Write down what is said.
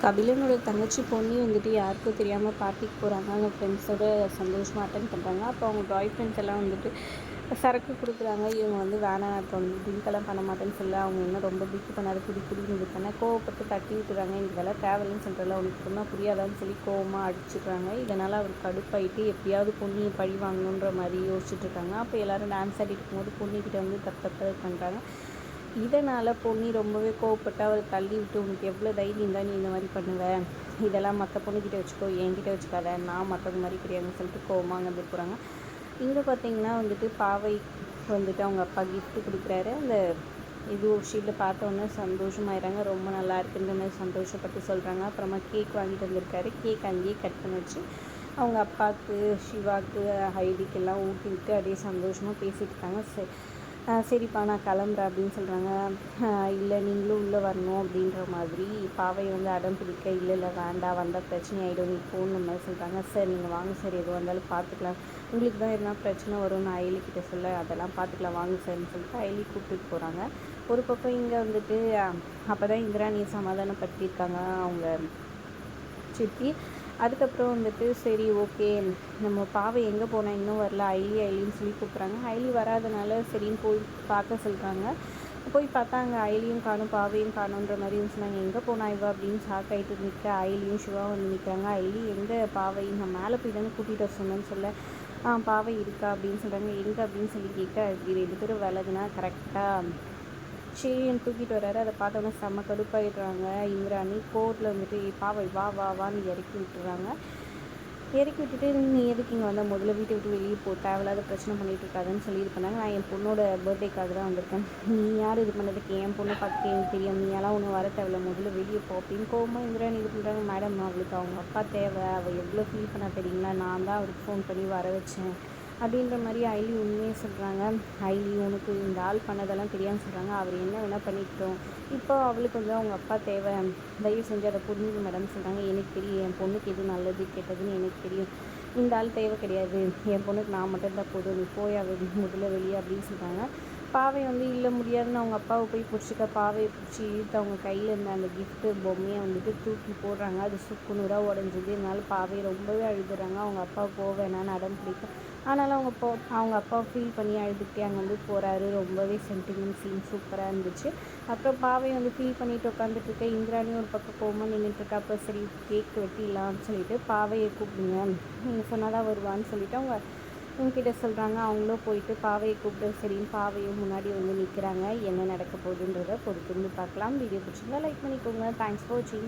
கபிலனோட தங்கச்சி பொன்னி வந்துட்டு யாருக்கும் தெரியாமல் பார்ட்டிக்கு போகிறாங்க. அவங்க ஃப்ரெண்ட்ஸோட சந்தோஷமாக அட்டென்ட் பண்ணுறாங்க. அப்போ அவங்க பாய் ஃப்ரெண்ட்ஸ் எல்லாம் வந்துட்டு சரக்கு கொடுக்குறாங்க. இவங்க வந்து வேணாம், நான் இப்போ வந்து ட்ரிங்க்கெல்லாம் பண்ண மாட்டேன்னு சொல்ல, அவங்க இன்னும் ரொம்ப பிக்கு பண்ணாத குடின்னு இது பண்ண கோவப்பட்டு தட்டி விட்டுறாங்க. இதெல்லாம் தேவையில்லைன்னு சொல்கிறல, உனக்கு சொன்னால் புரியாதான்னு சொல்லி கோவமாக அடிச்சுடுறாங்க. இதனால் அவர் கடுப்பாயிட்டு எப்படியாவது பொன்னியை பழி வாங்கணுன்ற மாதிரி யோசிச்சுட்டு இருக்காங்க. அப்போ எல்லோரும் டான்ஸ் ஆடிட்டு இருக்கும்போது பொன்னிக்கிட்ட வந்து தப்பு பண்ணுறாங்க. இதனால் பொன்னி ரொம்பவே கோவப்பட்டு அவர் தள்ளி விட்டு, உனக்கு எவ்வளோ தைரியம் தான் நீ இந்த மாதிரி பண்ணுவேன், இதெல்லாம் மற்ற பொண்ணுக்கிட்ட வச்சுக்கோ, என்கிட்ட வச்சுக்காத, நான் மற்றவங்க மாதிரி கிடையாதுன்னு சொல்லிட்டு கோவமாக அங்கே வந்து போகிறாங்க. இங்கே பார்த்தீங்கன்னா வந்துட்டு பாவை வந்துட்டு அவங்க அப்பா கிஃப்ட் கொடுக்குறாரு. அந்த இது ஷீட்டில் பார்த்தோன்னே சந்தோஷமாயிடுறாங்க. ரொம்ப நல்லா இருக்குன்ற மாதிரி சந்தோஷப்பட்டு சொல்கிறாங்க. அப்புறமா கேக் வாங்கிட்டு வந்திருக்காரு. கேக் அங்கேயே கட் பண்ணி வச்சு அவங்க அப்பாவுக்கு, சிவாவுக்கு, ஹைடிக்கெல்லாம் ஊட்டி விட்டு அப்படியே சந்தோஷமாக பேசிகிட்டு இருக்காங்க. சரிப்பா நான் கிளம்புறேன் அப்படின்னு சொல்கிறாங்க. இல்லை நீங்களும் உள்ளே வரணும் அப்படின்ற மாதிரி பாவை வந்து அடம் பிடிக்க, இல்லை வேண்டாம், வந்தால் பிரச்சனை ஆகிடும், நீ போகணுன்ற மாதிரி சொல்கிறாங்க. சார் நீங்கள் வாங்க சார், எதுவாக இருந்தாலும் பார்த்துக்கலாம், உங்களுக்கு தான் எதுனா பிரச்சனை வரும்னு அயலிக்கிட்ட சொல்ல, அதெல்லாம் பார்த்துக்கலாம் வாங்க சார்னு சொல்லிட்டு அயலி கூப்பிட்டுட்டு போகிறாங்க. ஒரு பக்கம் இங்கே வந்துட்டு அப்போ தான் இந்திராணியை சமாதானப்படுத்தியிருக்காங்க அவங்க சித்தி. அதுக்கப்புறம் வந்துட்டு சரி ஓகே, நம்ம பாவை எங்கே போனால் இன்னும் வரல, ஐலின்னு சொல்லி கூப்பிட்றாங்க. ஐலி வராதனால சரின்னு போய் பார்க்க சொல்கிறாங்க. போய் பார்த்தா அங்கே ஐலியும் காணும் பாவையும் காணுன்ற மாதிரி சொன்னாங்க. எங்கே போனா இவா அப்படின்னு ஷாக் ஆகிட்டு நிற்க ஐலியும் சிவா வந்து நிற்கிறாங்க. ஐலி எங்கே பாவை, நான் மேலே போய் தானே கூட்டிகிட்டு வர சொன்னேன்னு சொல்ல, பாவை இருக்கா அப்படின்னு சொல்கிறாங்க. எங்கே அப்படின்னு சொல்லி கேட்க, அது 2 பேரும் விலகுனா கரெக்டாக ஷேரியன் தூக்கிட்டு வர்றாரு. அதை பார்த்தோன்னா செம்ம கடுப்பாயிடுறாங்க. இந்திராணி கோர்ட்டில் வந்துட்டு பாவை வா வா வான்னு இறக்கி விட்டுறாங்க. இறக்கி விட்டுட்டு நீ எதுக்கு இங்கே வந்தால் முதல்ல வீட்டை விட்டு வெளியே போ, தேவையில்லாத பிரச்சனை பண்ணிகிட்டு இருக்காதுன்னு சொல்லி இது பண்ணாங்க. நான் என் பொண்ணோட பர்த்டேக்காக தான் வந்திருக்கேன், நீ யார் இது பண்ணதுக்கு, என் பொண்ணை பார்த்துட்டு எனக்கு தெரியும், நீ எல்லாம் ஒன்றும் வர தேவையில்ல, முதல்ல வெளியே போ அப்படின்னு கோவமாக இந்திராணி இது பண்ணுறாங்க. மேடம் அவளுக்கு அவங்க அப்பா தேவை, அவள் எவ்வளோ ஃபீல் பண்ணா தெரியுங்களா, நான் தான் அவருக்கு ஃபோன் பண்ணி வர வச்சேன் அப்படின்ற மாதிரி ஐலி உண்மையே சொல்கிறாங்க. ஐலி உனக்கு இந்த ஆள் பண்ணதெல்லாம் தெரியாமல் சொல்கிறாங்க, அவர் என்ன வேணால் பண்ணிக்கிட்டோம், இப்போ அவளுக்கு வந்து அவங்க அப்பா தேவை, தயவு செஞ்சு அதை புரிஞ்சு மேடம் சொல்கிறாங்க. எனக்கு தெரியும் என் பொண்ணுக்கு எது நல்லது கெட்டதுன்னு எனக்கு தெரியும், இந்த ஆள் தேவை கிடையாது, என் பொண்ணுக்கு நான் மட்டும்தான் போதும், நீ போய் அவள் முதல்ல வெளியே அப்படின்னு சொல்கிறாங்க. பாவை வந்து இல்லை முடியாதுன்னு அவங்க அப்பாவை போய் பிடிச்சிக்க, பாவையை பிடிச்சி இழுத்து அவங்க கையில் இருந்த அந்த கிஃப்ட்டு பொம்மையை வந்துட்டு தூக்கி போடுறாங்க. அது சுக்குநூறாக உடஞ்சிது. இதனால பாவை ரொம்பவே அழுதுறாங்க. அவங்க அப்பா போவேணான்னு அடம் பிடிக்கும். ஆனாலும் அவங்க அப்பா ஃபீல் பண்ணி அழுதுகிட்டே அங்கே வந்து போகிறாரு. ரொம்பவே சென்டிமெண்ட் சீன் சூப்பராக இருந்துச்சு. அப்புறம் பாவை வந்து ஃபீல் பண்ணிட்டு உட்காந்துட்ருக்க, இந்திராணியும் ஒரு பக்கம் கோவமாக நின்றுட்டுருக்கா. அப்போ சரி கேக் வெட்டிடலான்னு சொல்லிட்டு பாவையை கூப்பிடுங்க, நீங்கள் சொன்னாதான் வருவான்னு சொல்லிவிட்டு அவங்க இவங்ககிட்ட சொல்கிறாங்க. அவங்களும் போயிட்டு பாவையை கூப்பிட்டு சரின்னு பாவையும் முன்னாடி வந்து நிற்கிறாங்க. என்ன நடக்க போகுதுன்றதை பொறுத்திருந்து பார்க்கலாம். வீடியோ பிடிச்சிருந்தா லைக் பண்ணிக்கோங்க. தேங்க்ஸ் ஃபார் வாட்சிங்.